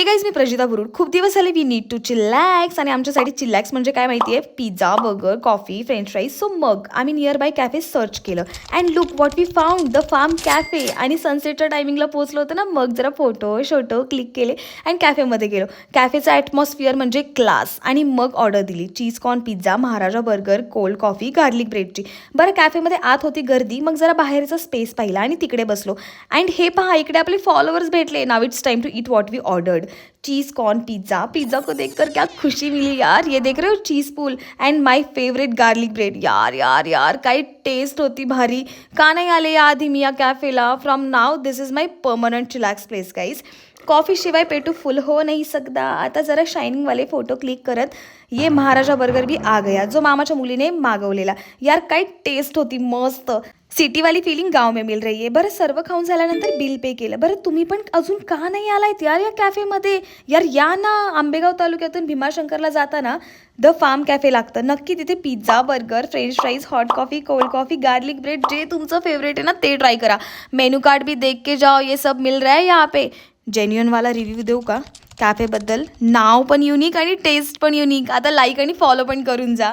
Guys, मी प्रजिता बुरुड. खूप दिवस झाले वी नीड टू चिलॅक्स. आणि आमच्यासाठी चिलॅक्स म्हणजे काय माहिती आहे? Pizza, burger, coffee, French fries. So मग आम्ही नियर बाय कॅफे सर्च केलं and look what we found, the farm cafe. आणि सनसेटच्या टायमिंगला पोहोचलो होतं ना, मग जरा फोटो क्लिक केले अँड कॅफेमध्ये गेलो. कॅफेचा ॲटमॉस्फिअर म्हणजे क्लास. आणि मग ऑर्डर दिली चीज कॉर्न पिझ्झा, महाराजा बर्गर, कोल्ड कॉफी, गार्लिक ब्रेडची. बरं, कॅफेमध्ये आत होती गर्दी, मग जरा बाहेरचा स्पेस पाहिला आणि तिकडे बसलो. अँड हे पहा, इकडे आपले फॉलोअर्स भेटले. Now it's time to eat what we ordered. Cheese corn pizza. Pizza को देखकर क्या खुशी मिली यार. ये देख रहे हो, cheese pull. And my favourite garlic bread. यार यार यार, काय टेस्ट होती भारी. का नाही आले या आधी मी या कॅफेला? From now this is my permanent chillax place guys. Coffee शिवाय पेटू फुल हो नाही सकता. आता जरा शायनिंग वाले फोटो क्लिक करत ये महाराजा बर्गर भी आ गया, जो मामाच्या मुलीने मागवलेला. यार काय टेस्ट होती, मस्त. सिटीवाली फिलिंग गाव में मिल रही आहे. बरं, सर्व खाऊन झाल्यानंतर बिल पे केलं. बरं, तुम्ही पण अजून का नाही आलायत यार या कॅफेमध्ये? यार या ना. आंबेगाव तालुक्यातून भीमाशंकरला जाताना द फार्म कॅफे लागतं. नक्की तिथे pizza, burger, French fries, hot coffee, cold coffee, garlic bread, जे तुमचं फेवरेट आहे ना ते ट्राय करा. मेनू कार्ड भी देख के जाओ, ये सब मिल रहा है यहाँ पे. जेन्युअनवाला रिव्ह्यू देऊ का कॅफेबद्दल? नाव पण युनिक आणि टेस्ट पण युनिक. आता लाईक आणि फॉलो पण करून जा.